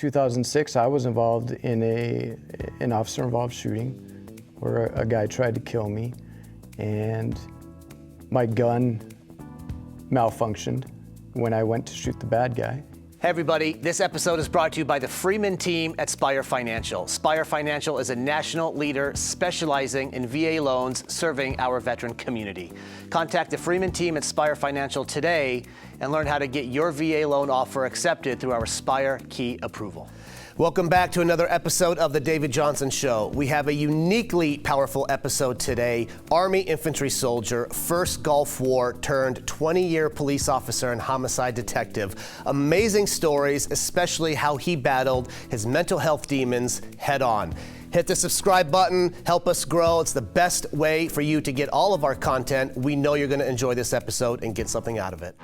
2006, I was involved in an officer-involved shooting where a guy tried to kill me, and my gun malfunctioned when I went to shoot the bad guy. Hey everybody, this episode is brought to you by the Freeman Team at Spire Financial. Spire Financial is a national leader specializing in VA loans serving our veteran community. Contact the Freeman Team at Spire Financial today and learn how to get your VA loan offer accepted through our Spire Key approval. Welcome back to another episode of The David Johnson Show. We have a uniquely powerful episode today. Army infantry soldier, first Gulf War turned 20-year police officer and homicide detective. Amazing stories, especially how he battled his mental health demons head on. Hit the subscribe button, help us grow. It's the best way for you to get all of our content. We know you're going to enjoy this episode and get something out of it.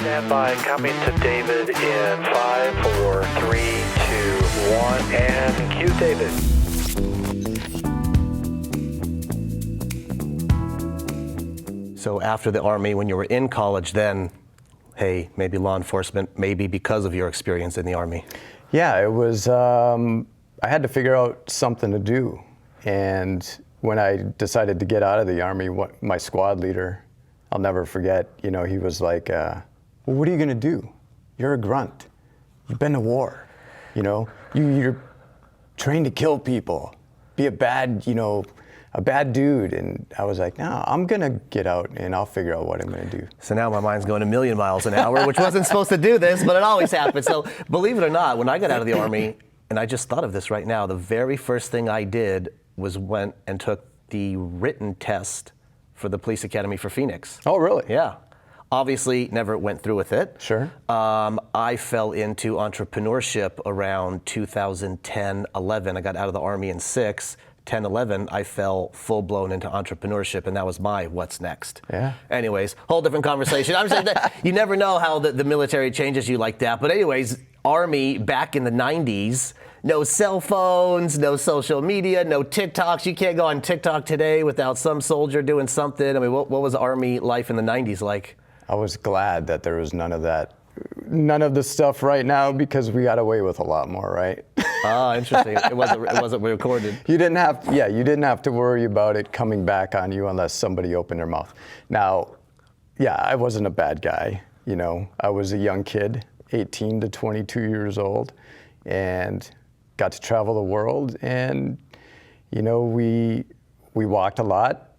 Stand by, coming to David in 5, 4, 3, 2, 1, and cue David. So after the Army, when you were in college then, hey, maybe law enforcement, maybe because of your experience in the Army. Yeah, it was, I had to figure out something to do. And when I decided to get out of the Army, my squad leader, I'll never forget, he was like, well, what are you gonna do? You're a grunt. You've been to war. You're trained to kill people. Be a bad dude. And I was like, no, I'm gonna get out and I'll figure out what I'm gonna do. So now my mind's going a million miles an hour, which wasn't supposed to do this, but it always happens. So believe it or not, when I got out of the Army, and I just thought of this right now, the very first thing I did was went and took the written test for the police academy for Phoenix. Oh, really? Yeah. Obviously, never went through with it. Sure. I fell into entrepreneurship around 2010, 11. I got out of the Army in 6. 10, 11, I fell full-blown into entrepreneurship, and that was my what's next. Yeah. Anyways, whole different conversation. I'm saying that you never know how the military changes you like that. But anyways, Army back in the 90s, no cell phones, no social media, no TikToks. You can't go on TikTok today without some soldier doing something. I mean, what was Army life in the 90s like? I was glad that there was none of that. None of the stuff right now, because we got away with a lot more, right? Ah, interesting. It wasn't recorded. You didn't have to worry about it coming back on you unless somebody opened their mouth. Now, yeah, I wasn't a bad guy. I was a young kid, 18 to 22 years old, and got to travel the world. And we walked a lot.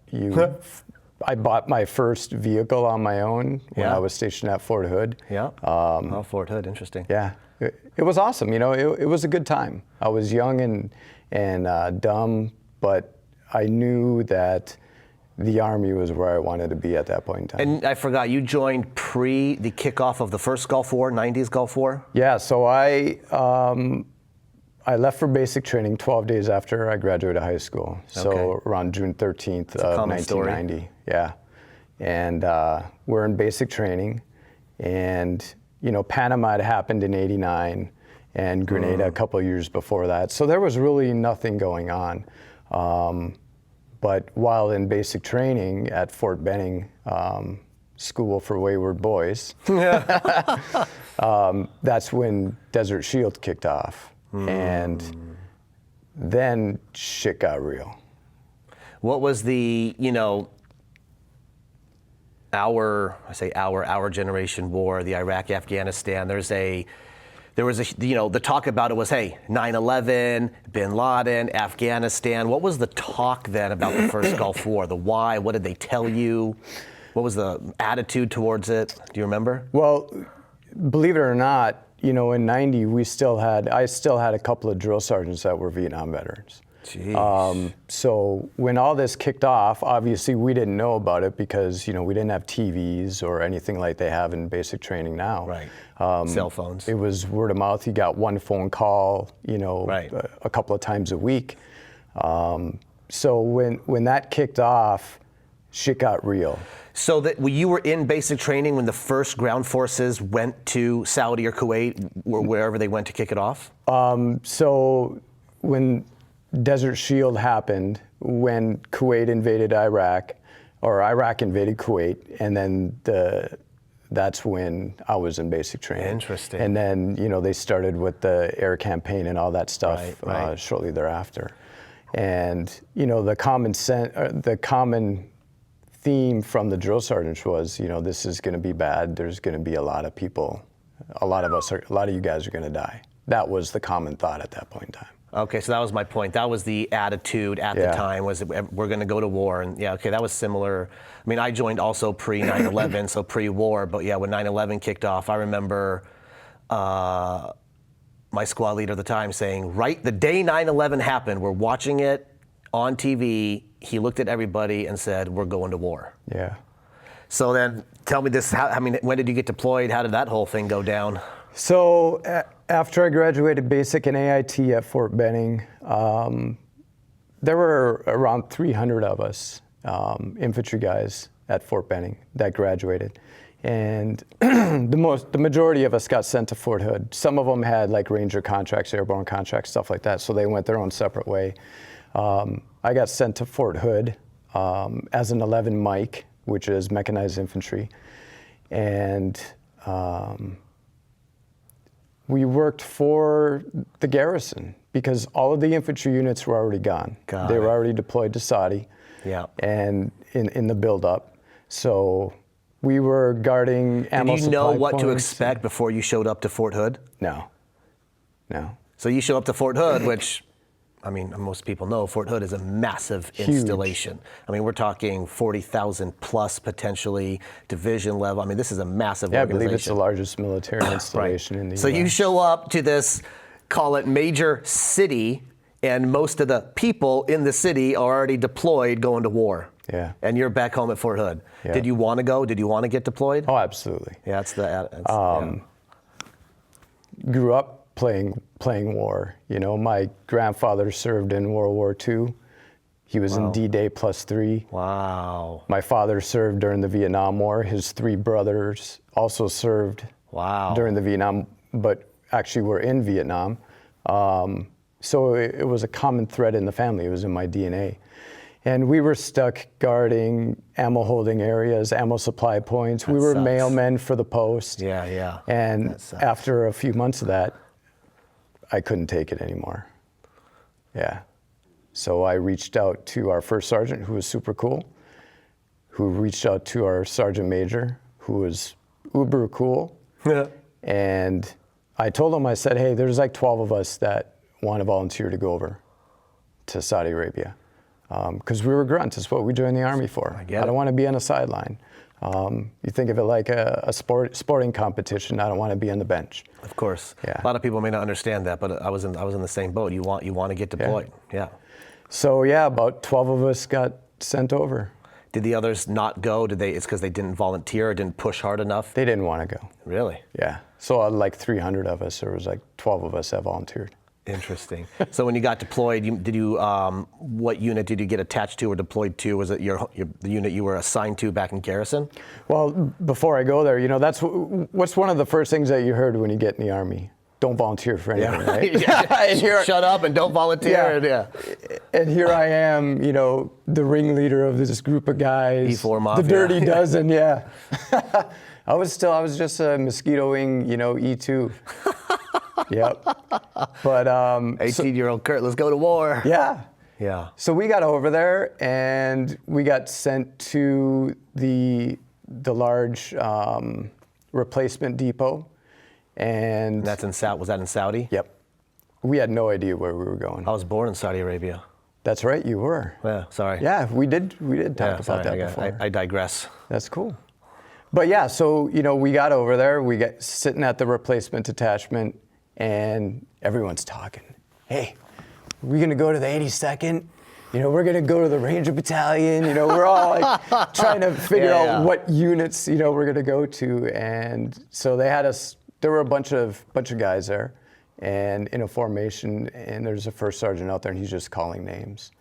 I bought my first vehicle on my own when I was stationed at Fort Hood. Yeah. Fort Hood, interesting. Yeah, it was awesome. It was a good time. I was young and dumb, but I knew that the Army was where I wanted to be at that point in time. And I forgot, you joined pre the kickoff of the first Gulf War, 90s Gulf War? Yeah, so I left for basic training 12 days after I graduated high school. So around June 13th of 1990. Story. Yeah. And we're in basic training. And, Panama had happened in 89 and Grenada a couple of years before that. So there was really nothing going on. But while in basic training at Fort Benning, School for Wayward Boys, that's when Desert Shield kicked off. And then shit got real. What was the, our generation war, the Iraq-Afghanistan, there was the talk about it was, hey, 9/11, Bin Laden, Afghanistan. What was the talk then about the first Gulf War? The why? What did they tell you? What was the attitude towards it? Do you remember? Well, believe it or not, in 90, I still had a couple of drill sergeants that were Vietnam veterans. Jeez. So when all this kicked off, obviously we didn't know about it because, we didn't have TVs or anything like they have in basic training now. Right. Cell phones. It was word of mouth. You got one phone call, Right. a couple of times a week. So when that kicked off, shit got real. So that you were in basic training when the first ground forces went to Saudi or Kuwait, or wherever they went to kick it off? So when Desert Shield happened, when Kuwait invaded Iraq, or Iraq invaded Kuwait, and then that's when I was in basic training. Interesting. And then, they started with the air campaign and all that stuff Right. shortly thereafter. And, the common theme from the drill sergeants was, this is going to be bad. There's going to be a lot of people, a lot of you guys are going to die. That was the common thought at that point in time. Okay, so that was my point. That was the attitude at the time, was that we're going to go to war. And yeah, okay, that was similar. I mean, I joined also pre 9/11, so pre-war. But yeah, when 9/11 kicked off, I remember my squad leader at the time saying, right the day 9/11 happened, we're watching it on TV. He looked at everybody and said, we're going to war. Yeah. So then tell me this, when did you get deployed? How did that whole thing go down? So after I graduated basic and AIT at Fort Benning, there were around 300 of us, infantry guys at Fort Benning that graduated. And the majority of us got sent to Fort Hood. Some of them had like Ranger contracts, airborne contracts, stuff like that. So they went their own separate way. I got sent to Fort Hood as an 11 Mike, which is mechanized infantry. And we worked for the garrison because all of the infantry units were already gone. They were already deployed to Saudi. Yeah. And in the buildup. So we were guarding ammo supply Did you know what to points. expect before you showed up to Fort Hood? No. So you show up to Fort Hood, which, I mean, most people know Fort Hood is a massive installation. I mean, we're talking 40,000 plus potentially division level. I mean, this is a massive organization. I believe it's the largest military installation in the So US. you show up to this, call it major city, and most of the people in the city are already deployed going to war. Yeah. And you're back home at Fort Hood. Yeah. Did you want to go? Did you want to get deployed? Oh, absolutely. Yeah, Grew up playing war. My grandfather served in World War II. He was in D-Day +3. Wow. My father served during the Vietnam War. His 3 brothers also served during the Vietnam, but actually were in Vietnam. So it was a common thread in the family. It was in my DNA. And we were stuck guarding ammo holding areas, ammo supply points. We were mailmen for the post. Yeah. And after a few months of that, I couldn't take it anymore. Yeah. So I reached out to our first sergeant, who was super cool, who reached out to our sergeant major, who was uber cool. And I told him, I said, hey, there's like 12 of us that want to volunteer to go over to Saudi Arabia. Because we were grunts. It's what we joined the Army for. I don't want to be on a sideline. You think of it like a sporting competition. I don't want to be on the bench. Of course. Yeah. A lot of people may not understand that, but I was in the same boat. You want to get deployed. Yeah. So yeah, about 12 of us got sent over. Did the others not go? It's because they didn't volunteer or didn't push hard enough? They didn't want to go. Really? Yeah. So like 300 of us, there was like 12 of us that volunteered. Interesting. So when you got deployed, what unit did you get attached to or deployed to? Was it the unit you were assigned to back in garrison? Well, before I go there, that's what's one of the first things that you heard when you get in the Army? Don't volunteer for anything, right? Shut up and don't volunteer. And here I am, the ringleader of this group of guys. E4 Mafia. The dirty dozen, yeah. I was just a mosquito wing, E2. Yep. But 18-year-old Kurt, let's go to war. Yeah. So we got over there and we got sent to the large replacement depot. And that's was that in Saudi? Yep. We had no idea where we were going. I was born in Saudi Arabia. That's right, you were. Yeah, sorry. Yeah, we did talk about that before. I digress. That's cool. But yeah, so we got over there, we got sitting at the replacement detachment, and everyone's talking. Hey, we're gonna go to the 82nd. We're gonna go to the Ranger Battalion. We're all like trying to figure out what units we're gonna go to. And so they had us. There were a bunch of guys there, and in a formation. And there's a first sergeant out there, and he's just calling names.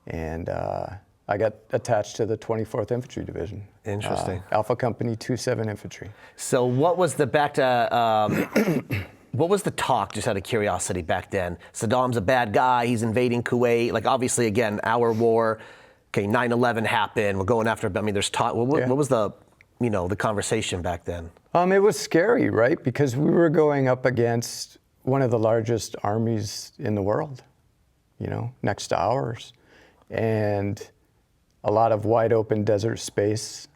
And I got attached to the 24th Infantry Division. Interesting. Alpha Company 27 Infantry. So what was the back to? What was the talk, just out of curiosity, back then? Saddam's a bad guy. He's invading Kuwait. Like, obviously, again, our war. Okay, 9/11 happened. We're going after. I mean, there's talk. What was the, the conversation back then? It was scary, right? Because we were going up against one of the largest armies in the world, next to ours, and a lot of wide open desert space.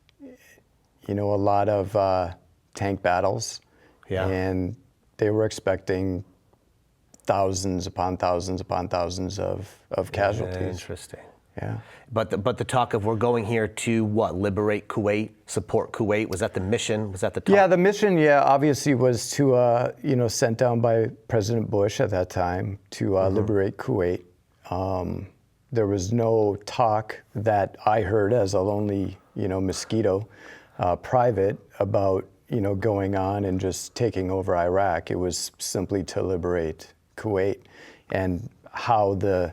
A lot of tank battles. Yeah. And they were expecting thousands upon thousands upon thousands of casualties. Interesting. Yeah. But the talk of we're going here to what? Liberate Kuwait, support Kuwait. Was that the mission? Was that the talk? Yeah, the mission, obviously was to, sent down by President Bush at that time to liberate Kuwait. There was no talk that I heard as a lonely, mosquito, private about going on and just taking over Iraq. It was simply to liberate Kuwait, and how the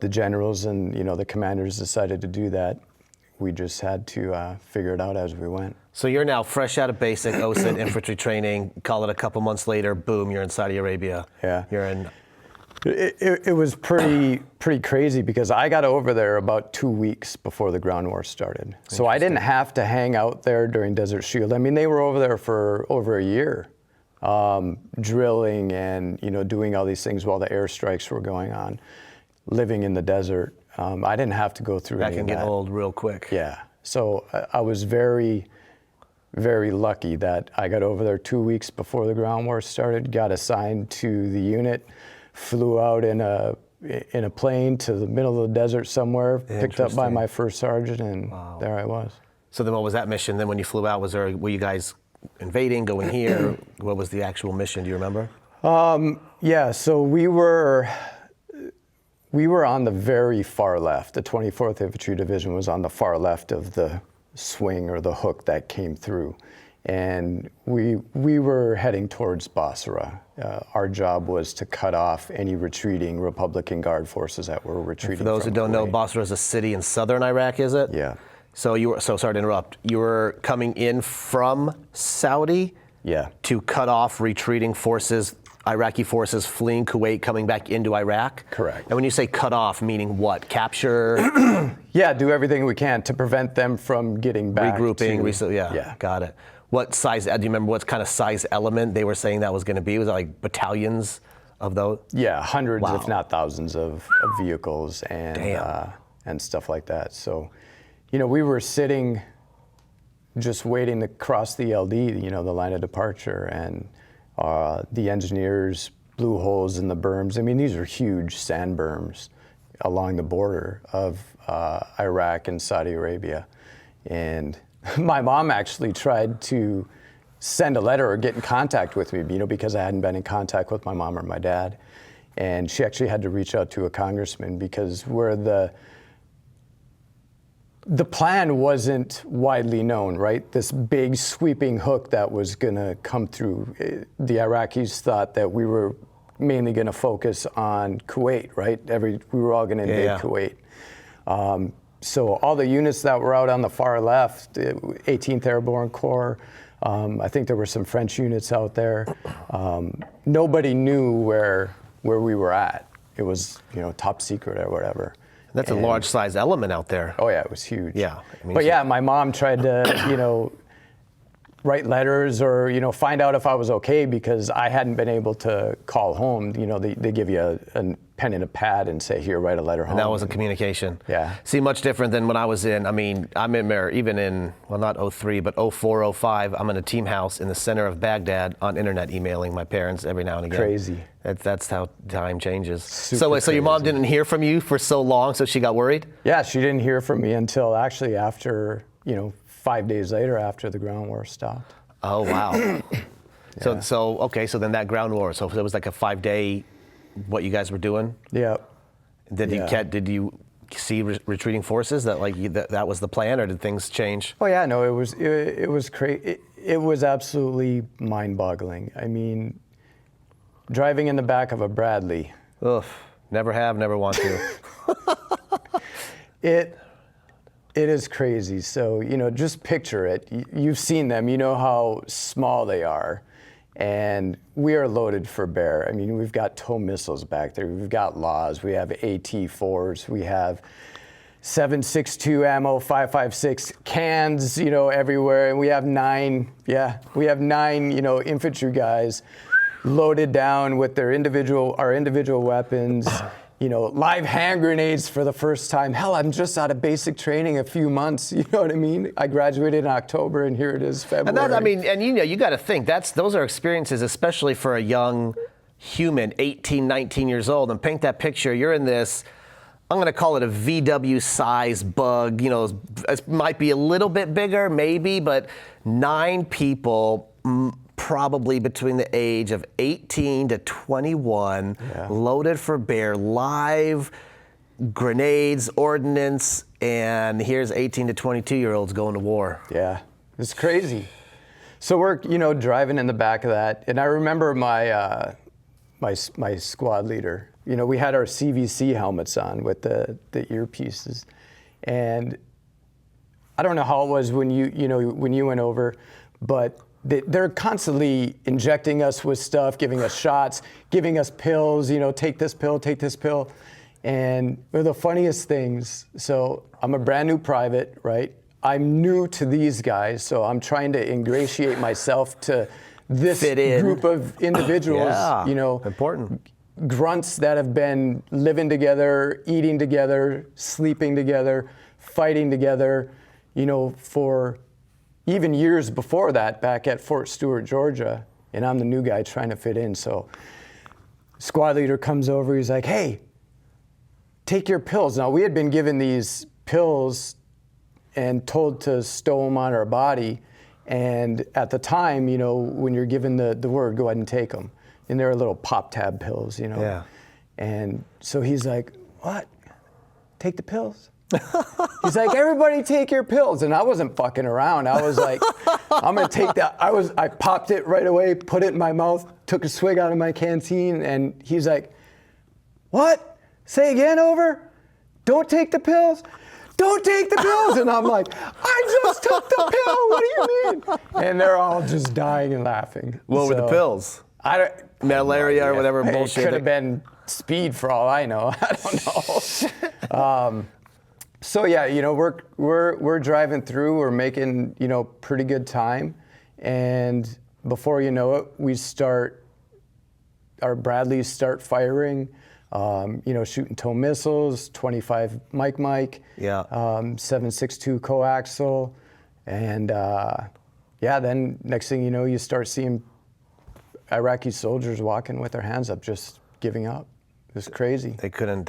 generals and the commanders decided to do that, we just had to figure it out as we went. So you're now fresh out of basic OSINT infantry training. Call it a couple months later, boom, you're in Saudi Arabia. Yeah. You're in. It was pretty crazy because I got over there about 2 weeks before the ground war started. So I didn't have to hang out there during Desert Shield. I mean, they were over there for over a year, drilling and doing all these things while the airstrikes were going on, living in the desert. I didn't have to go through That any can of get that. old real quick. Yeah. So I was very, very lucky that I got over there 2 weeks before the ground war started, got assigned to the unit, flew out in a plane to the middle of the desert somewhere, picked up by my first sergeant, and there I was. So then what was that mission? Then when you flew out, were you guys invading, going here? What was the actual mission? Do you remember? Yeah, so we were on the very far left. The 24th Infantry Division was on the far left of the swing or the hook that came through. And we were heading towards Basra. Our job was to cut off any retreating Republican Guard forces that were retreating. For those who don't know, Basra is a city in southern Iraq, is it? Yeah. So sorry to interrupt. You were coming in from Saudi to cut off retreating forces, Iraqi forces fleeing Kuwait, coming back into Iraq? Correct. And when you say cut off, meaning what? Capture? Yeah, do everything we can to prevent them from getting back. Regrouping, Yeah. Got it. What size, do you remember what kind of size element they were saying that was going to be? Was it like battalions of those? Yeah, hundreds, Wow. if not thousands of vehicles and stuff like that. So, we were sitting just waiting to cross the LD, the line of departure, and the engineers blew holes in the berms. I mean, these are huge sand berms along the border of Iraq and Saudi Arabia. And my mom actually tried to send a letter or get in contact with me, because I hadn't been in contact with my mom or my dad. And she actually had to reach out to a congressman because where the plan wasn't widely known, right? This big sweeping hook that was going to come through. The Iraqis thought that we were mainly going to focus on Kuwait, right? We were all going to invade Kuwait. So all the units that were out on the far left, 18th Airborne Corps, I think there were some French units out there. Nobody knew where we were at. It was, top secret or whatever. That's a large size element out there. Oh yeah, it was huge. Yeah. But yeah, my mom tried to, write letters or, find out if I was okay because I hadn't been able to call home. They give you a pen and a pad and say, here, write a letter home. And that was a communication. Yeah. See, much different than when I was I'm in there, even in, well, not 03, but 04, 05, I'm in a team house in the center of Baghdad on internet emailing my parents every now and again. Crazy. That's how time changes. Super So your mom crazy. didn't hear from you for so long, so she got worried? Yeah, she didn't hear from me until actually after, 5 days later after the ground war stopped. Oh, wow. So then that ground war, so it was like a 5-day, what you guys were doing? Yeah. Did you see retreating forces that was the plan, or did things change? Oh yeah, no, it was crazy. It was absolutely mind-boggling. I mean, driving in the back of a Bradley. Ugh, never have, never want to. It is crazy. So, just picture it. You've seen them. You know how small they are. And we are loaded for bear. I mean, we've got TOW missiles back there. We've got LAWs. We have AT-4s. We have 7.62 ammo, 5.56 cans, everywhere. And we have nine infantry guys loaded down with our individual weapons. Live hand grenades for the first time. Hell, I'm just out of basic training a few months. You know what I mean? I graduated in October, and here it is, February. You got to think those are experiences, especially for a young human, 18, 19 years old. And paint that picture. You're in this, I'm going to call it a VW size bug. It might be a little bit bigger, maybe, but 9 people. Probably between the age of 18 to 21, loaded for bear, live grenades, ordnance, and here's 18 to 22-year-olds going to war. Yeah, it's crazy. So we're, driving in the back of that, and I remember my my squad leader. We had our CVC helmets on with the earpieces, and I don't know how it was when you went over, but they're constantly injecting us with stuff, giving us shots, giving us pills, take this pill. And one of the funniest things, so I'm a brand new private, right? I'm new to these guys, so I'm trying to ingratiate myself to this group of individuals, important. Grunts that have been living together, eating together, sleeping together, fighting together, for even years before that, back at Fort Stewart, Georgia, and I'm the new guy trying to fit in. So squad leader comes over, he's like, hey, take your pills. Now, we had been given these pills and told to stow them on our body. And at the time, when you're given the word, go ahead and take them. And they're little pop tab pills, Yeah. And so he's like, what? Take the pills? He's like, everybody take your pills. And I wasn't fucking around. I was like, I'm going to take that. I popped it right away, put it in my mouth, took a swig out of my canteen. And he's like, what? Say again, over? Don't take the pills? Don't take the pills. And I'm like, I just took the pill. What do you mean? And they're all just dying and laughing. What were the pills? Malaria or whatever bullshit. It could have been speed for all I know. I don't know. So yeah, we're driving through. We're making pretty good time, and before you know it, our Bradleys start firing. Shooting TOW missiles, 25 Mike, 7.62 coaxial, and then next thing you know, you start seeing Iraqi soldiers walking with their hands up, just giving up. It was crazy. They couldn't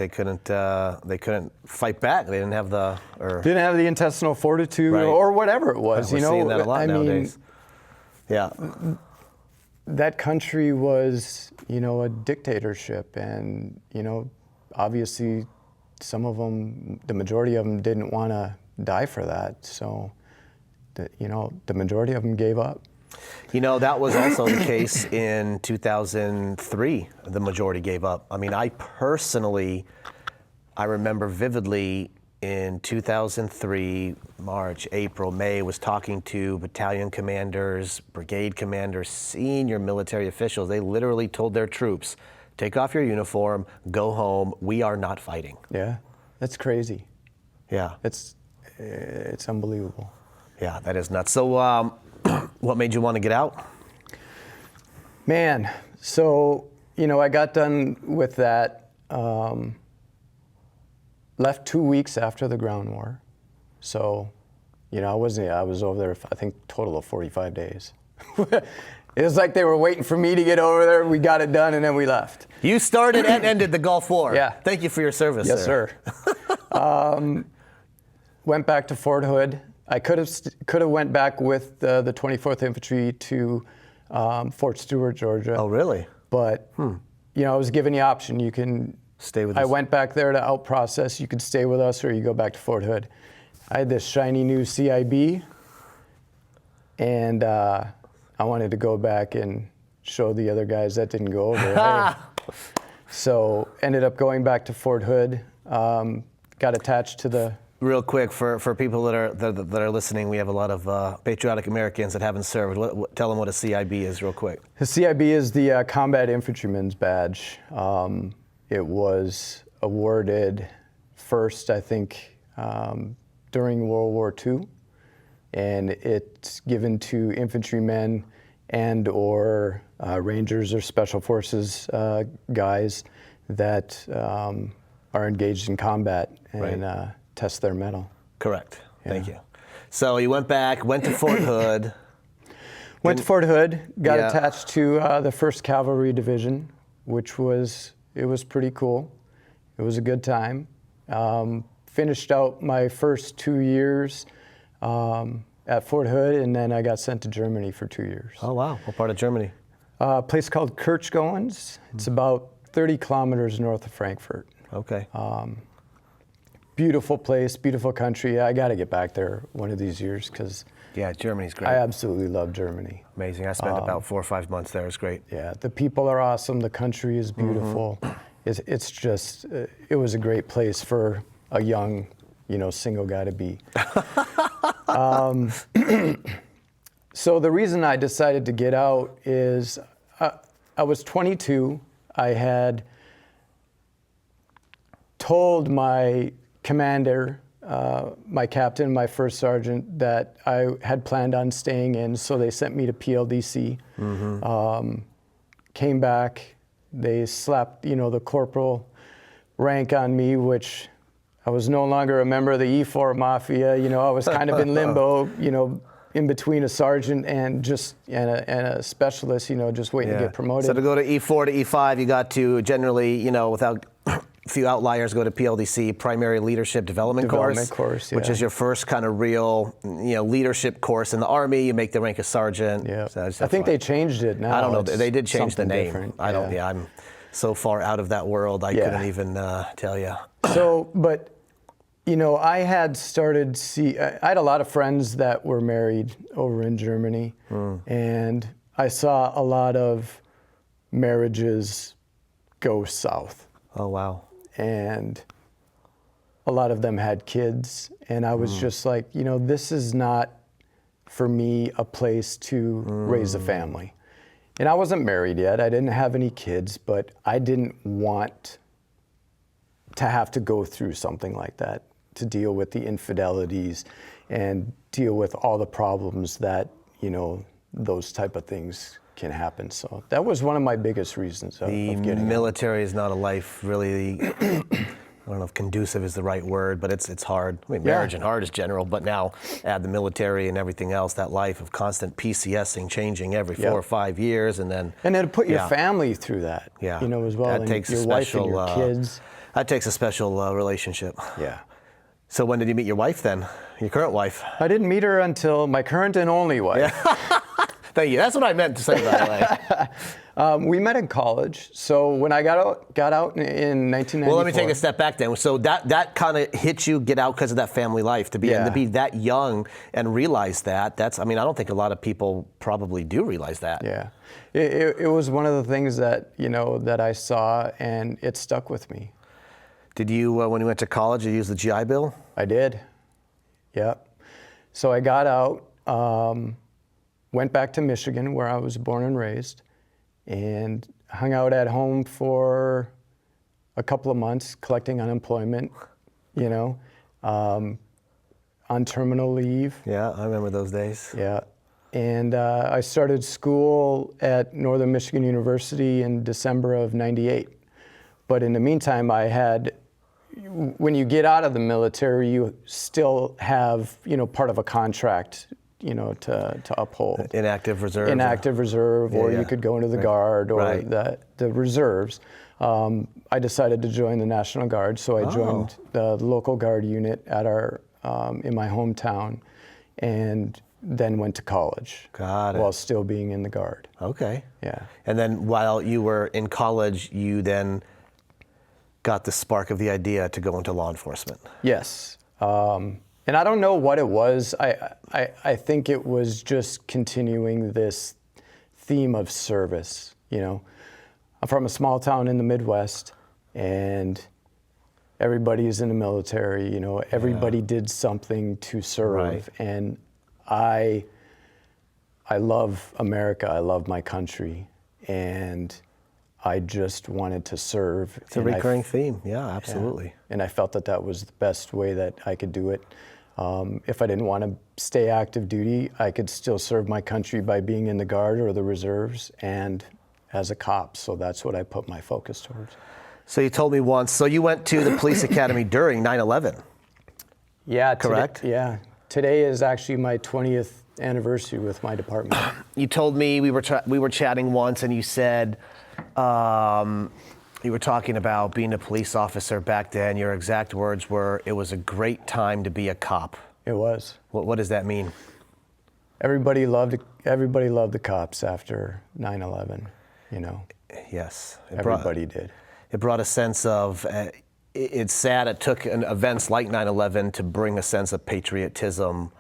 fight back. They didn't have the intestinal fortitude or whatever it was. We're seeing that a lot nowadays. Yeah. That country was, a dictatorship, and obviously, some of them, the majority of them, didn't want to die for that. So, the majority of them gave up. That was also the case in 2003. The majority gave up. I mean, I remember vividly in 2003, March, April, May, was talking to battalion commanders, brigade commanders, senior military officials. They literally told their troops, take off your uniform, go home. We are not fighting. Yeah, that's crazy. Yeah. It's unbelievable. Yeah, that is nuts. So, what made you want to get out? Man, so, I got done with that, left 2 weeks after the ground war. So, I was over there, I think, total of 45 days. It was like they were waiting for me to get over there. We got it done, and then we left. You started and ended the Gulf War. Yeah. Thank you for your service, Yes, sir. Went back to Fort Hood. I could have went back with the 24th Infantry to Fort Stewart, Georgia. Oh, really? But I was given the option. You can stay with us. I went back there to out-process. You could stay with us, or you go back to Fort Hood. I had this shiny new Cib, and I wanted to go back and show the other guys that didn't go over. Hey. So ended up going back to Fort Hood. Got attached to the Real quick, for people that are listening, we have a lot of patriotic Americans that haven't served. Tell them what a CIB is, real quick. The CIB is the Combat Infantryman's Badge. It was awarded first, I think, during World War II, and it's given to infantrymen and or Rangers or Special Forces guys that are engaged in combat and test their mettle. Correct. Thank you. So you went back, went to Fort Hood. Went to Fort Hood, got attached to the 1st Cavalry Division, which was pretty cool. It was a good time. Finished out my first 2 years at Fort Hood, and then I got sent to Germany for 2 years. Oh, wow. What part of Germany? A place called Kirchgoens. It's about 30 kilometers north of Frankfurt. Okay. Beautiful place, beautiful country. I got to get back there one of these years because Germany's great. I absolutely love Germany. Amazing. I spent about 4 or 5 months there. It's great. Yeah, the people are awesome. The country is beautiful. It's just, it was a great place for a young, single guy to be. So the reason I decided to get out is I was 22. I had told my commander, my captain, my first sergeant, that I had planned on staying in, so they sent me to PLDC. Came back, they slapped, the corporal rank on me, which I was no longer a member of the E4 Mafia. I was kind of in limbo, in between a sergeant and a specialist, just waiting to get promoted. So to go to E4 to E5, you got to generally, without a few outliers, go to PLDC, Primary Leadership Development Course, which is your first kind of real, leadership course in the Army. You make the rank of sergeant. Yeah. So I think they changed it now. I don't know. They did change the name. Different. I'm so far out of that world, I couldn't even tell you. So, but I had started I had a lot of friends that were married over in Germany, and I saw a lot of marriages go south. Oh, wow. And a lot of them had kids, and I was just like, this is not, for me, a place to raise a family. And I wasn't married yet. I didn't have any kids, but I didn't want to have to go through something like that, to deal with the infidelities and deal with all the problems that, those type of things can happen. So that was one of my biggest reasons of getting out. Military is not a life really, I don't know if conducive is the right word, but it's hard. I mean, marriage and hard is general, but now add the military and everything else, that life of constant PCSing, changing every 4 or 5 years, and then put your family through that, as well, that and takes your wife and your kids. That takes a special relationship. Yeah. So when did you meet your wife then, your current wife? I didn't meet her until my current and only wife. Thank you. That's what I meant to say, by the way. We met in college. So when I got out in 1994. Well, let me take a step back then. So that kind of hit you, get out because of that family life, to be that young and realize that. I don't think a lot of people probably do realize that. Yeah. It was one of the things that, that I saw, and it stuck with me. Did you, when you went to college, did you use the GI Bill? I did. Yeah. So I got out. Went back to Michigan, where I was born and raised, and hung out at home for a couple of months collecting unemployment, on terminal leave. Yeah, I remember those days. Yeah. And I started school at Northern Michigan University in December of '98. But in the meantime, when you get out of the military, you still have, part of a contract, to uphold. Inactive reserve. Inactive reserve, or you could go into the Guard or the reserves. I decided to join the National Guard, so I joined the local Guard unit at in my hometown, and then went to college. Got it. While still being in the Guard. Okay. Yeah. And then while you were in college, you then got the spark of the idea to go into law enforcement. Yes. And I don't know what it was. I think it was just continuing this theme of service. I'm from a small town in the Midwest, and everybody's in the military, you know, everybody did something to serve. Right. And I love America, I love my country, and I just wanted to serve. It's a recurring theme. Yeah, absolutely. Yeah. And I felt that that was the best way that I could do it. If I didn't want to stay active duty, I could still serve my country by being in the Guard or the reserves and as a cop. So that's what I put my focus towards. So you told me once, so you went to the police academy during 9/11. Yeah. Correct? Today is actually my 20th anniversary with my department. You told me, we were chatting once, and you said, you were talking about being a police officer back then. Your exact words were, "It was a great time to be a cop." It was. What does that mean? Everybody loved the cops after 9/11, you know. Yes. Everybody did. It brought a sense of, it's sad it took events like 9/11 to bring a sense of patriotism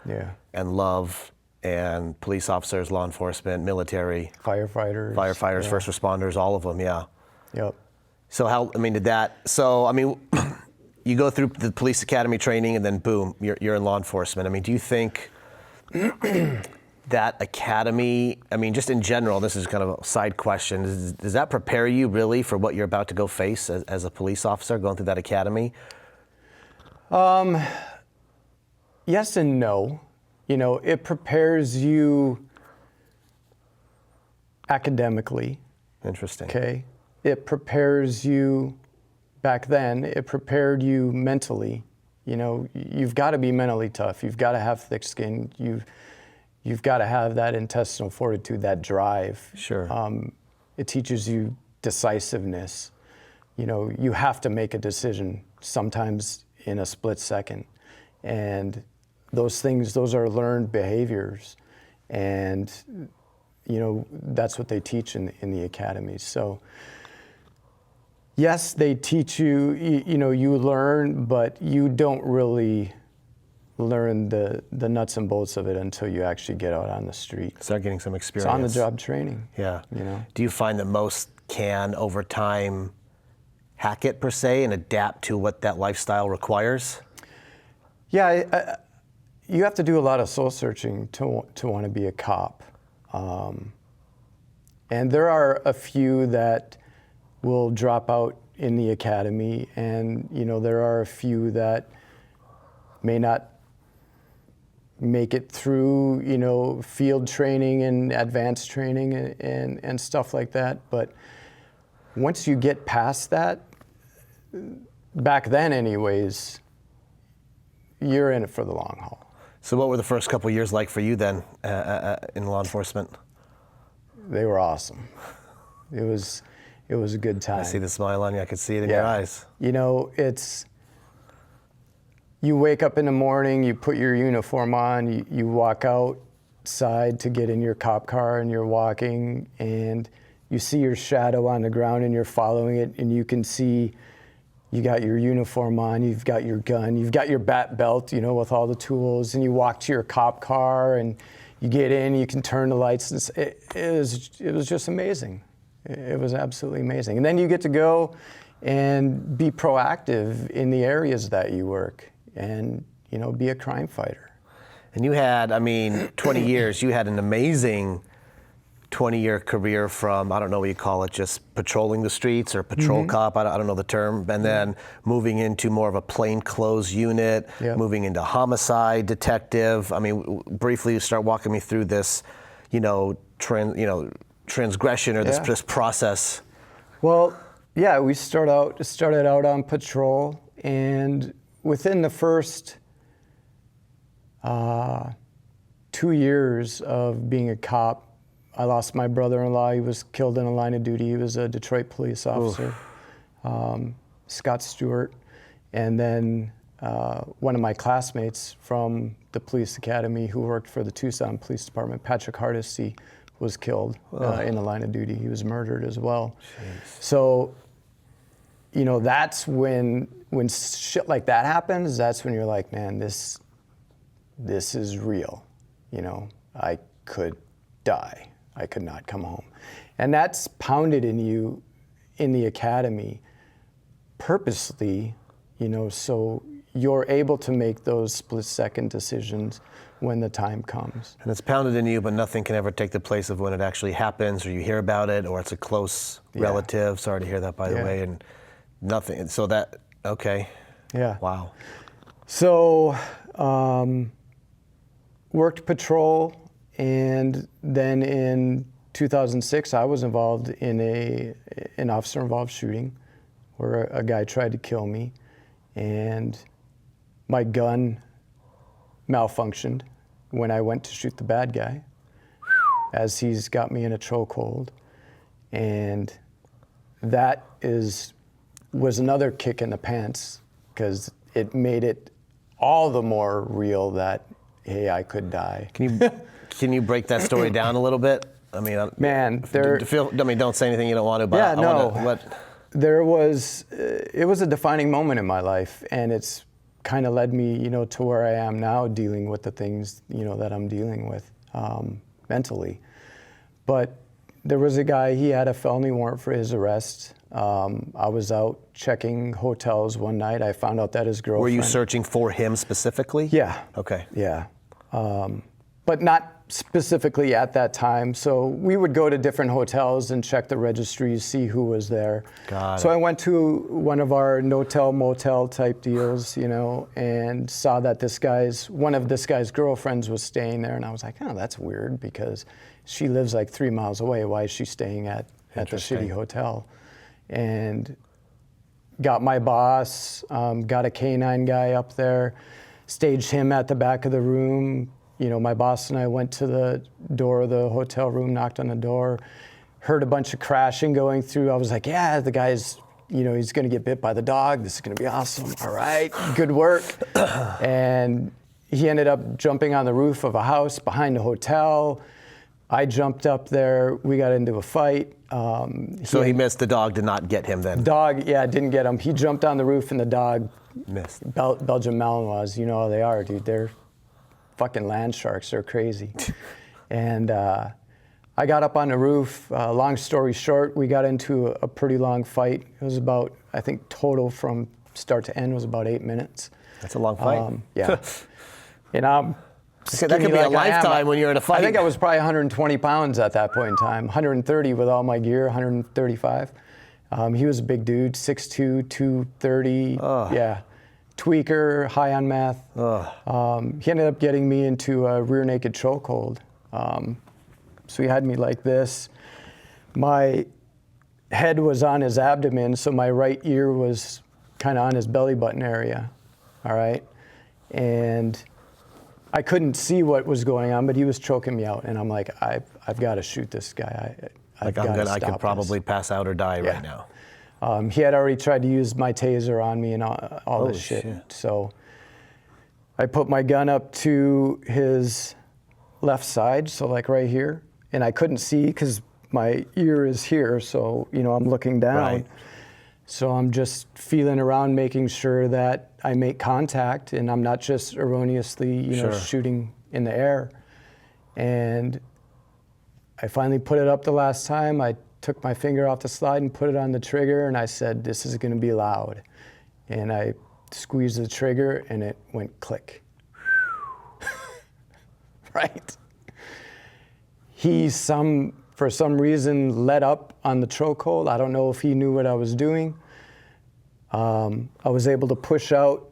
and love, and police officers, law enforcement, military. Firefighters, yeah. First responders, all of them, yeah. Yep. So you go through the police academy training and then boom, you're in law enforcement. I mean, do you think that academy, I mean, just in general, this is kind of a side question, does that prepare you really for what you're about to go face as a police officer going through that academy? Yes and no. You know, it prepares you academically. Interesting. Okay. It prepares you, back then, it prepared you mentally. You know, you've got to be mentally tough. You've got to have thick skin. You've got to have that intestinal fortitude, that drive. Sure. It teaches you decisiveness. You know, you have to make a decision sometimes in a split second. And those are learned behaviors. And, you know, that's what they teach in the academy. So, yes, they teach you, you know, you learn, but you don't really learn the nuts and bolts of it until you actually get out on the street. Start getting some experience. It's on-the-job training. Yeah. You know. Do you find that most can, over time, hack it, per se, and adapt to what that lifestyle requires? Yeah, you have to do a lot of soul searching to want to be a cop. And there are a few that will drop out in the academy, and you know, there are a few that may not make it through, you know, field training and advanced training and stuff like that. But once you get past that, back then anyways, you're in it for the long haul. So what were the first couple of years like for you then in law enforcement? They were awesome. It was a good time. I see the smile on you. I could see it in your eyes. You know, you wake up in the morning, you put your uniform on, you walk outside to get in your cop car, and you're walking, and you see your shadow on the ground, and you're following it, and you can see you got your uniform on, you've got your gun, you've got your bat belt, you know, with all the tools, and you walk to your cop car, and you get in, you can turn the lights, and it was just amazing. It was absolutely amazing. And then you get to go and be proactive in the areas that you work and, you know, be a crime fighter. And you had, 20 years, you had an amazing 20-year career from, I don't know what you call it, just patrolling the streets or patrol cop, I don't know the term, and then moving into more of a plainclothes unit, moving into homicide detective. Briefly, you start walking me through this, transgression or this process. Well, yeah, we started out on patrol, and within the first 2 years of being a cop, I lost my brother-in-law. He was killed in a line of duty. He was a Detroit police officer, Scott Stewart. And then one of my classmates from the police academy who worked for the Tucson Police Department, Patrick Hardesty, was killed in the line of duty. He was murdered as well. Jeez. So, you know, that's when shit like that happens, that's when you're like, man, this is real. You know, I could die. I could not come home. And that's pounded in you in the academy purposely, so you're able to make those split-second decisions when the time comes. And it's pounded in you, but nothing can ever take the place of when it actually happens, or you hear about it, or it's a close relative. Sorry to hear that, by the way, and nothing. So that, okay. Yeah. Wow. So, worked patrol, and then in 2006, I was involved in an officer-involved shooting where a guy tried to kill me, and my gun malfunctioned when I went to shoot the bad guy, as he's got me in a chokehold, and that was another kick in the pants, because it made it all the more real that, hey, I could die. Can you break that story down a little bit? I mean, man, don't say anything you don't want to. But yeah, no. It was a defining moment in my life, and it's kind of led me, to where I am now, dealing with the things, that I'm dealing with mentally. But there was a guy, he had a felony warrant for his arrest. I was out checking hotels one night. I found out that his girlfriend... Were you searching for him specifically? Yeah. Okay. Yeah. But not specifically at that time. So we would go to different hotels and check the registries, see who was there. Got it. So I went to one of our no-tell, motel type deals, and saw that one of this guy's girlfriends was staying there. And I was like, oh, that's weird, because she lives like 3 miles away. Why is she staying at the shitty hotel? And got my boss, got a K-9 guy up there, staged him at the back of the room. My boss and I went to the door of the hotel room, knocked on the door, heard a bunch of crashing going through. I was like, yeah, the guy's, he's going to get bit by the dog. This is going to be awesome. All right, good work. And he ended up jumping on the roof of a house behind the hotel. I jumped up there. We got into a fight. So he missed. The dog did not get him then? Dog, didn't get him. He jumped on the roof, and the dog missed. Belgian Malinois, you know how they are, dude. They're fucking land sharks. They're crazy. And I got up on the roof. Long story short, we got into a pretty long fight. It was about, I think, total from start to end was about 8 minutes. That's a long fight. Yeah. And I'm that could be a lifetime when you're in a fight. I think I was probably 120 pounds at that point in time. 130 with all my gear, 135. He was a big dude, 6'2", 230. Yeah. Tweaker, high on meth. He ended up getting me into a rear naked chokehold. So he had me like this. My head was on his abdomen, so my right ear was kind of on his belly button area. All right. And I couldn't see what was going on, but he was choking me out, and I'm like, I've got to shoot this guy. I could probably pass out or die right now. He had already tried to use my taser on me and all this shit. So I put my gun up to his left side, so like right here, and I couldn't see because my ear is here, so I'm looking down. Right. So I'm just feeling around, making sure that I make contact and I'm not just erroneously, shooting in the air. And I finally put it up the last time. I took my finger off the slide and put it on the trigger, and I said, this is going to be loud. And I squeezed the trigger, and it went click. Right? He, for some reason, let up on the chokehold. I don't know if he knew what I was doing. I was able to push out,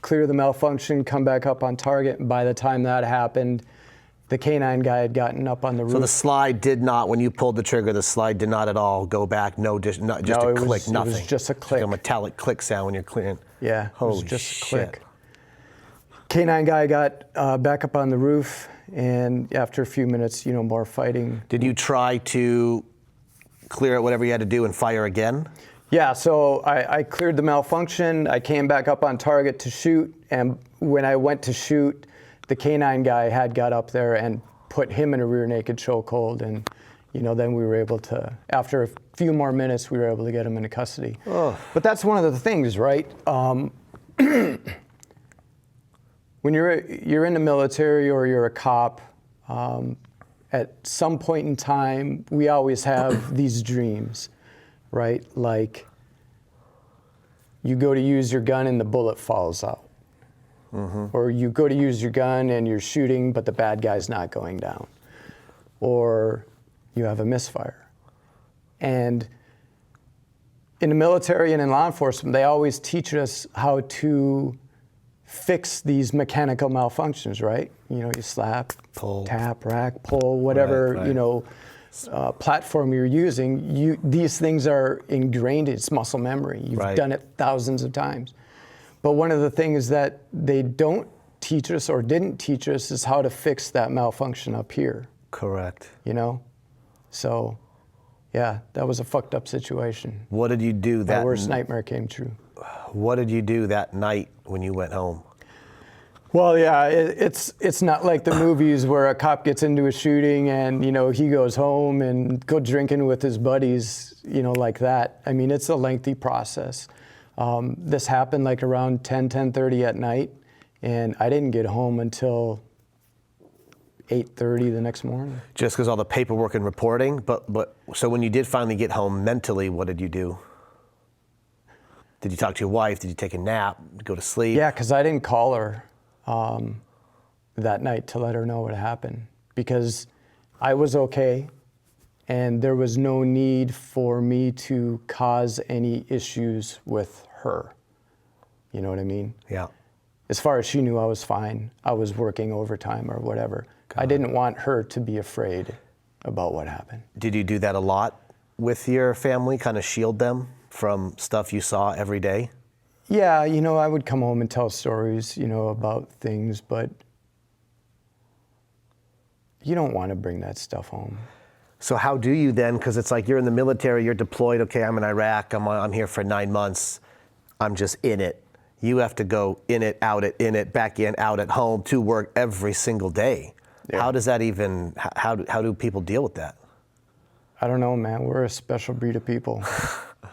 clear the malfunction, come back up on target, and by the time that happened, the K-9 guy had gotten up on the roof. So the slide did not, when you pulled the trigger, the slide did not at all go back, just a click, nothing. It was just a click. Like a metallic click sound when you're clearing. Yeah, holy it was just shit. A click. K-9 guy got back up on the roof, and after a few minutes, more fighting. Did you try to clear out whatever you had to do and fire again? Yeah, so I cleared the malfunction. I came back up on target to shoot, and when I went to shoot, the K-9 guy had got up there and put him in a rear naked chokehold, and then we were able to, after a few more minutes, we were able to get him into custody. Oh. But that's one of the things, right? When you're in the military or you're a cop, at some point in time, we always have these dreams, right? Like, you go to use your gun and the bullet falls out. Or you go to use your gun and you're shooting, but the bad guy's not going down. Or you have a misfire. And in the military and in law enforcement, they always teach us how to fix these mechanical malfunctions, right? You know, you slap, pull, tap, rack, pull, whatever, right. you know, platform you're using. These things are ingrained, it's muscle memory. You've done it thousands of times. But one of the things that they don't teach us or didn't teach us is how to fix that malfunction up here. Correct. You know? So, yeah, that was a fucked up situation. What did you do My worst nightmare came true. What did you do that night when you went home? Well, yeah, it's not like the movies where a cop gets into a shooting and, you know, he goes home and go drinking with his buddies, you know, like that. I mean, it's a lengthy process. This happened like around 10:30 at night, and I didn't get home until 8:30 the next morning. Just because all the paperwork and reporting, but so when you did finally get home mentally, what did you do? Did you talk to your wife? Did you take a nap? Go to sleep? Yeah, because I didn't call her that night to let her know what happened, because I was okay, and there was no need for me to cause any issues with her. You know what I mean? Yeah. As far as she knew, I was fine. I was working overtime or whatever. I didn't want her to be afraid about what happened. Did you do that a lot with your family, kind of shield them from stuff you saw every day? Yeah, you know, I would come home and tell stories, you know, about things, but you don't want to bring that stuff home. So how do you then, because it's like you're in the military, you're deployed, okay, I'm in Iraq, I'm here for 9 months, I'm just in it. You have to go in it, back in, out at home, to work every single day. Yeah. How does that even, how do people deal with that? I don't know, man. We're a special breed of people.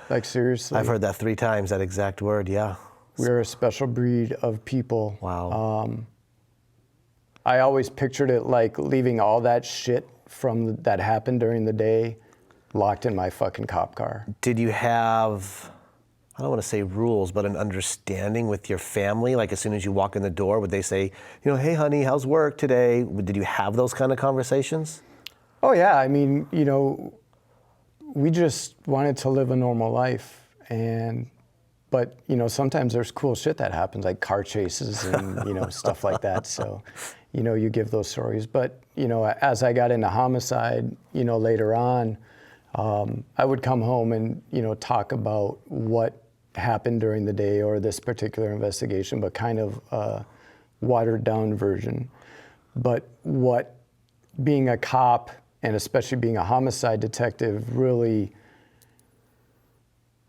Like, seriously. I've heard that 3 times, that exact word, yeah. We're a special breed of people. Wow. I always pictured it like leaving all that shit that happened during the day locked in my fucking cop car. Did you have, I don't want to say rules, but an understanding with your family? Like, as soon as you walk in the door, would they say, you know, hey honey, how's work today? Did you have those kind of conversations? Oh yeah, I mean, you know, we just wanted to live a normal life, but you know, sometimes there's cool shit that happens, like car chases and you know, stuff like that. So, you know, you give those stories. But you know, as I got into homicide, you know, later on, I would come home and you know, talk about what happened during the day or this particular investigation, but kind of a watered down version. But what being a cop, and especially being a homicide detective, really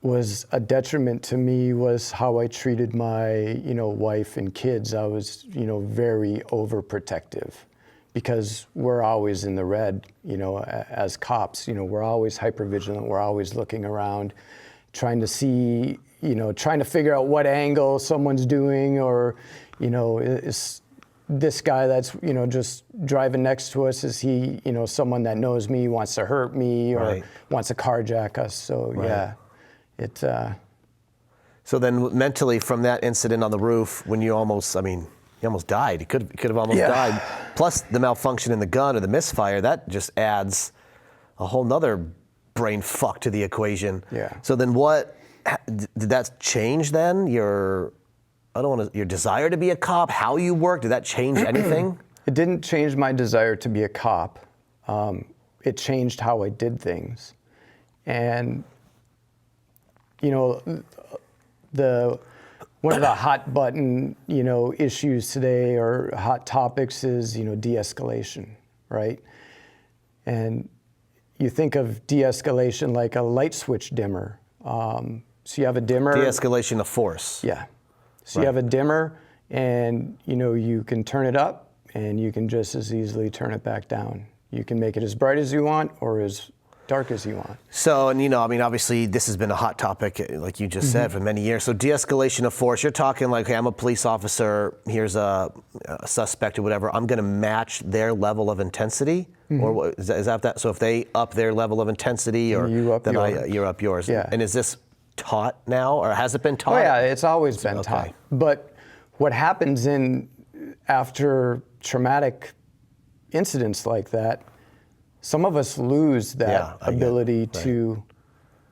was a detriment to me was how I treated my, you know, wife and kids. I was, you know, very overprotective, because we're always in the red, you know, as cops. You know, we're always hypervigilant. We're always looking around, trying to see, you know, trying to figure out what angle someone's doing, or, you know, is this guy that's, you know, just driving next to us, is he, you know, someone that knows me, wants to hurt me, or wants to carjack us? So yeah, it. So then mentally, from that incident on the roof, when you almost, I mean, you almost died. You could have almost died. Plus the malfunction in the gun or the misfire, that just adds a whole nother brain fuck to the equation. Yeah. So then what, did that change then? Your desire to be a cop, how you work, did that change anything? It didn't change my desire to be a cop. It changed how I did things. And, you know, one of the hot button, you know, issues today, or hot topics, is, you know, de-escalation, right? And you think of de-escalation like a light switch dimmer. So you have a dimmer. De-escalation of force. Yeah. So you have a dimmer, and you know, you can turn it up, and you can just as easily turn it back down. You can make it as bright as you want or as dark as you want. So, and you know, I mean, obviously this has been a hot topic, like you just said, for many years. So de-escalation of force, you're talking like, hey, I'm a police officer, here's a suspect or whatever, I'm gonna match their level of intensity? Or what, is that? So if they up their level of intensity, or you up then you're up yours. Yeah. And is this taught now, or has it been taught? Oh yeah, it's always been taught. But what happens after traumatic incidents like that, some of us lose that ability to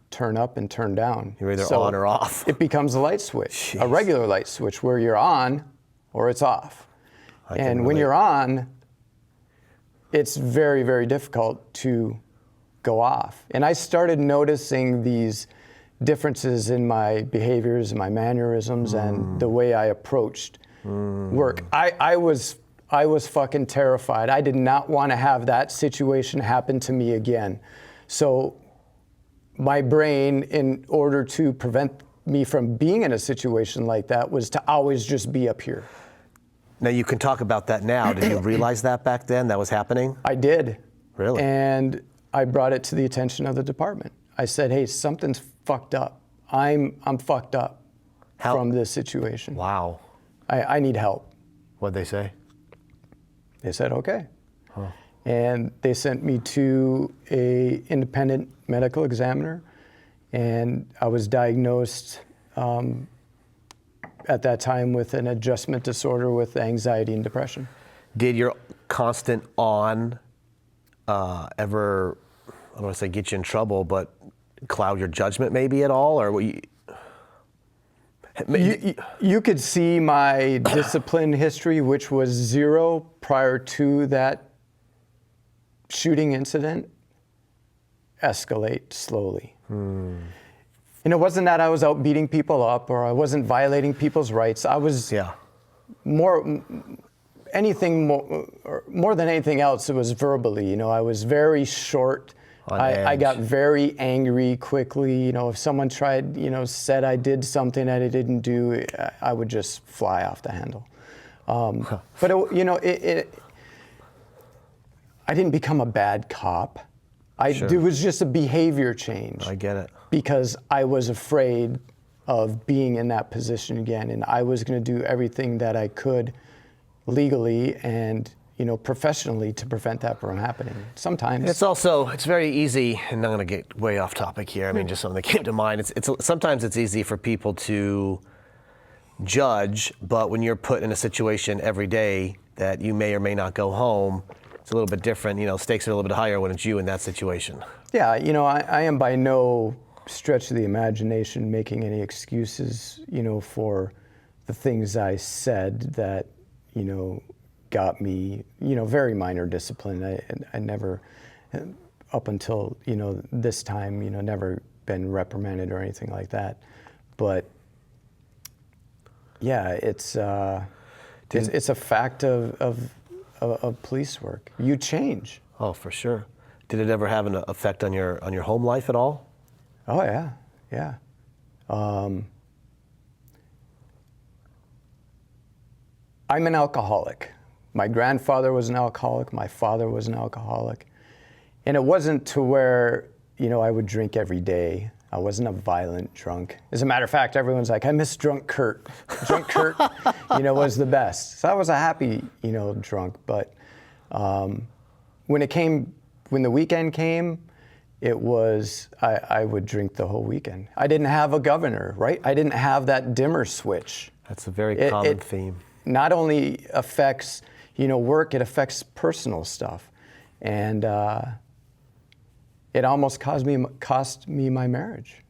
turn up and turn down. You're either on or off. It becomes a light switch, a regular light switch, where you're on or it's off. And when you're on, it's very, very difficult to go off. And I started noticing these differences in my behaviors and my mannerisms and the way I approached work. I was fucking terrified. I did not want to have that situation happen to me again. So my brain, in order to prevent me from being in a situation like that, was to always just be up here. Now you can talk about that now. Did you realize that back then that was happening? I did. Really? And I brought it to the attention of the department. I said, hey, something's fucked up. I'm fucked up from this situation. Wow. I need help. What'd they say? They said, okay. And they sent me to a independent medical examiner, and I was diagnosed at that time with an adjustment disorder with anxiety and depression. Did your constant on ever, I don't want to say get you in trouble, but cloud your judgment maybe at all? Or were you could see my discipline history, which was 0 prior to that shooting incident, escalate slowly. And it wasn't that I was out beating people up or I wasn't violating people's rights. I was more than anything else, it was verbally. I was very short. I got very angry quickly. If someone tried, said I did something that I didn't do, I would just fly off the handle. But I didn't become a bad cop. It was just a behavior change. I get it. Because I was afraid of being in that position again, and I was going to do everything that I could legally and professionally to prevent that from happening. Sometimes it's very easy, and I'm going to get way off topic here. I mean, just something that came to mind. Sometimes it's easy for people to judge, but when you're put in a situation every day that you may or may not go home, it's a little bit different. Stakes are a little bit higher when it's you in that situation. Yeah, I am by no stretch of the imagination making any excuses, for the things I said that, got me, very minor discipline. I never, up until, this time, never been reprimanded or anything like that. But yeah, it's a fact of police work. You change. Oh, for sure. Did it ever have an effect on your home life at all? Oh yeah. I'm an alcoholic. My grandfather was an alcoholic. My father was an alcoholic. And it wasn't to where, I would drink every day. I wasn't a violent drunk. As a matter of fact, everyone's like, I miss drunk Kurt. Drunk Kurt, was the best. So I was a happy, drunk. But when the weekend came, it was, I would drink the whole weekend. I didn't have a governor, right? I didn't have that dimmer switch. That's a very common theme. Not only affects, work, it affects personal stuff. And it almost cost me my marriage.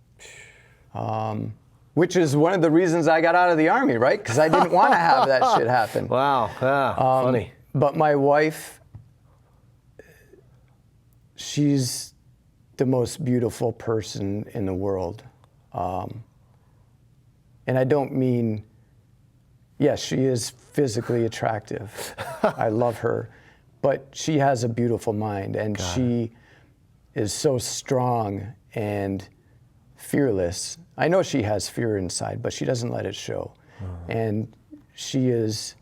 Which is one of the reasons I got out of the Army, right? Because I didn't want to have that shit happen. Wow, funny. But my wife, she's the most beautiful person in the world. And I don't mean, yes, she is physically attractive. I love her. But she has a beautiful mind, and she is so strong and fearless. I know she has fear inside, but she doesn't let it show. And she is,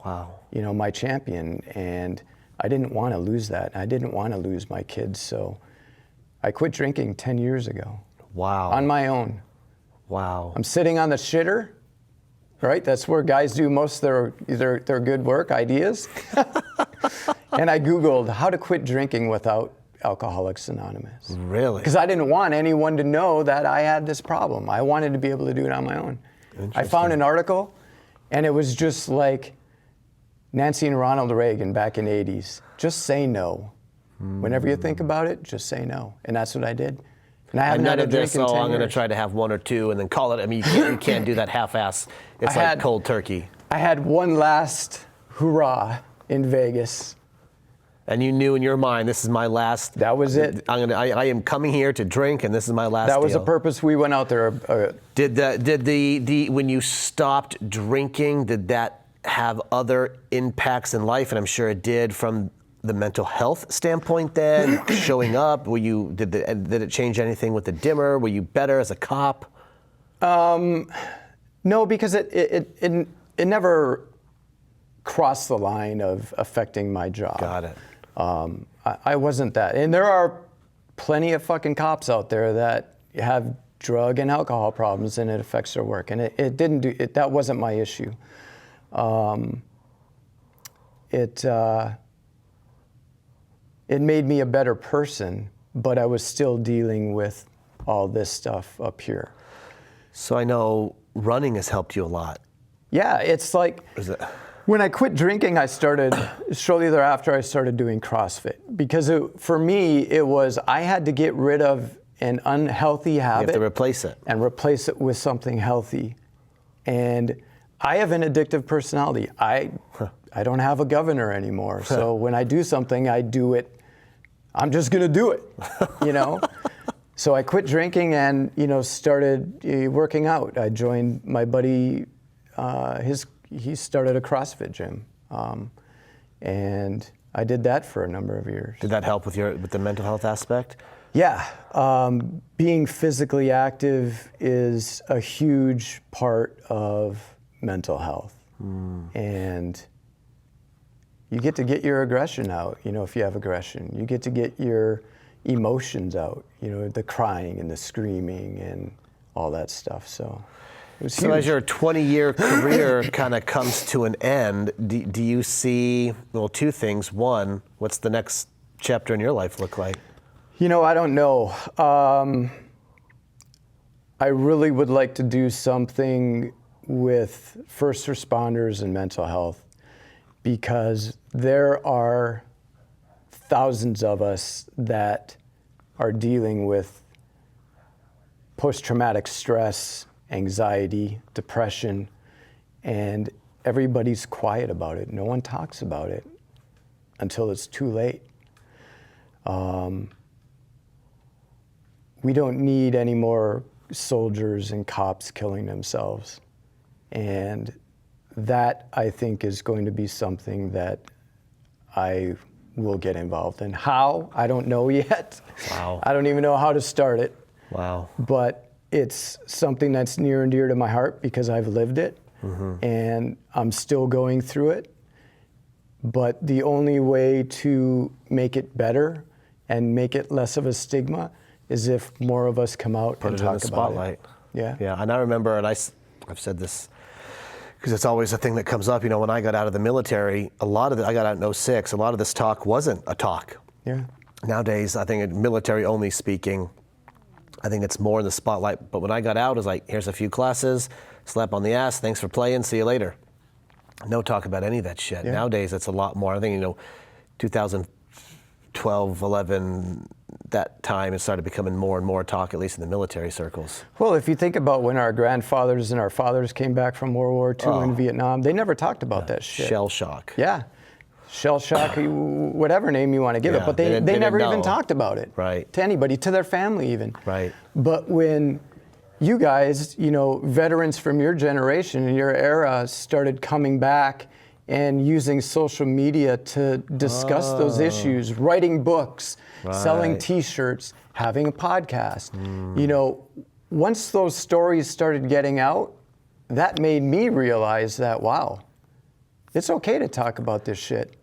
my champion. And I didn't want to lose that. I didn't want to lose my kids, so I quit drinking 10 years ago. Wow. On my own. Wow. I'm sitting on the shitter, right? That's where guys do most of their good work, ideas. And I Googled how to quit drinking without Alcoholics Anonymous. Really? Because I didn't want anyone to know that I had this problem. I wanted to be able to do it on my own. I found an article, and it was just like Nancy and Ronald Reagan back in the 80s. Just say no. Whenever you think about it, just say no. And that's what I did. And I haven't None had a of drink this, in 10 I'm going to years. try to have one or two and then call it. I mean, you can't do that half-ass. It's like cold turkey. I had one last hurrah in Vegas. And you knew in your mind, this is my last. That was it. I am coming here to drink, and this is my last. That was the deal. purpose we went out there. Did the when you stopped drinking, did that have other impacts in life? And I'm sure it did from the mental health standpoint. Then showing up, did it change anything with the dimmer? Were you better as a cop? No, because it never crossed the line of affecting my job. Got it. I wasn't that. And there are plenty of fucking cops out there that have drug and alcohol problems and it affects their work. And it didn't do it. That wasn't my issue. It made me a better person, but I was still dealing with all this stuff up here. So I know running has helped you a lot. Yeah, it's like when I quit drinking, I started shortly thereafter. I started doing CrossFit because for me it was I had to get rid of an unhealthy habit. You have to replace it and replace it with something healthy. And I have an addictive personality. I don't have a governor anymore. So when I do something, I do it. I'm just gonna do it, you know. So I quit drinking and started working out. I joined my buddy. He started a CrossFit gym, and I did that for a number of years. Did that help with the mental health aspect? Yeah, being physically active is a huge part of mental health, and you get to get your aggression out. If you have aggression, you get to get your emotions out. The crying and the screaming and all that stuff. So. So as your 20-year career kind of comes to an end, do you see, two things. One, what's the next chapter in your life look like? I don't know. I really would like to do something with first responders and mental health because there are thousands of us that are dealing with post-traumatic stress, anxiety, depression, and everybody's quiet about it. No one talks about it until it's too late. We don't need any more soldiers and cops killing themselves. And that, I think, is going to be something that I will get involved in. How? I don't know yet. Wow. I don't even know how to start it. Wow. But it's something that's near and dear to my heart because I've lived it, and I'm still going through it. But the only way to make it better and make it less of a stigma is if more of us come out and talk about it. Put it in the spotlight. Yeah. Yeah, and I remember, and I've said this because it's always a thing that comes up. When I got out of the military, I got out in 2006. A lot of this talk wasn't a talk. Yeah. Nowadays, I think military only speaking, I think it's more in the spotlight. But when I got out, it was like, here's a few classes, slap on the ass, thanks for playing, see you later. No talk about any of that shit. Yeah. Nowadays, it's a lot more. I think, 2012, 11, that time, it started becoming more and more talk, at least in the military circles. Well, if you think about when our grandfathers and our fathers came back from World War II in Vietnam, they never talked about that shit. Shell shock. Yeah. Shell shock, whatever name you want to give it, but they they never didn't even know. talked about it. Right. To anybody, to their family even. Right. But when you guys, veterans from your generation and your era started coming back and using social media to discuss those issues, writing books, selling T-shirts, having a podcast. Once those stories started getting out, that made me realize that, wow, it's okay to talk about this shit.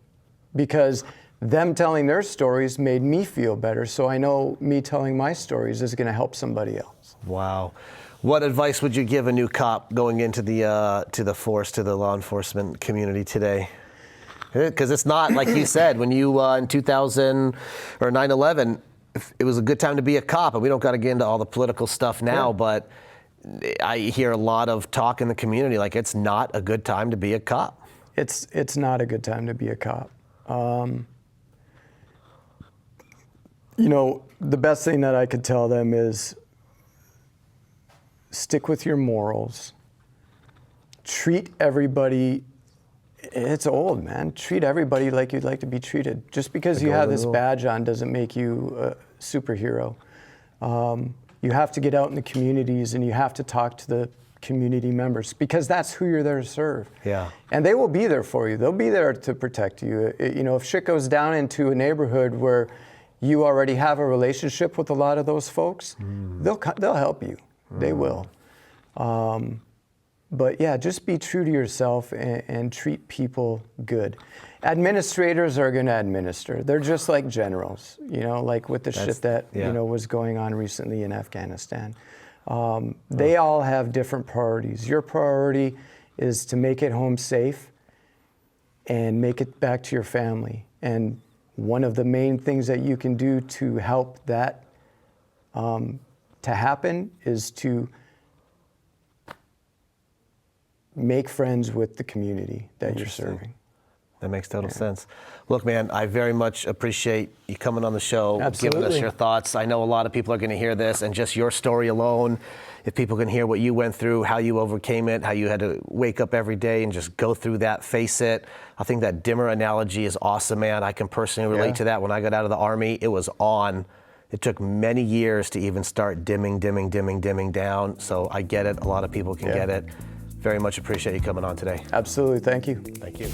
Because them telling their stories made me feel better, so I know me telling my stories is going to help somebody else. Wow. What advice would you give a new cop going into the force, to the law enforcement community today? Because it's not, like you said, when you, in 2000 or 9/11, it was a good time to be a cop, and we don't got to get into all the political stuff now, but I hear a lot of talk in the community like it's not a good time to be a cop. It's not a good time to be a cop. You know, the best thing that I could tell them is stick with your morals. Treat everybody, it's old, man. Treat everybody like you'd like to be treated. Just because you have this badge on doesn't make you a superhero. You have to get out in the communities and you have to talk to the community members because that's who you're there to serve. Yeah. And they will be there for you. They'll be there to protect you. You know, if shit goes down into a neighborhood where you already have a relationship with a lot of those folks, they'll help you. They will. But yeah, just be true to yourself and treat people good. Administrators are going to administer. They're just like generals, you know, like with the shit that you know was going on recently in Afghanistan. They all have different priorities. Your priority is to make it home safe and make it back to your family. And one of the main things that you can do to help that to happen is to make friends with the community that you're serving. That makes total sense. Look, man, I very much appreciate you coming on the show, giving us your thoughts. I know a lot of people are going to hear this, and just your story alone, if people can hear what you went through, how you overcame it, how you had to wake up every day and just go through that, face it. I think that dimmer analogy is awesome, man. I can personally relate to that. When I got out of the Army, it was on. It took many years to even start dimming down. So I get it. A lot of people can get it. Very much appreciate you coming on today. Absolutely. Thank you. Thank you.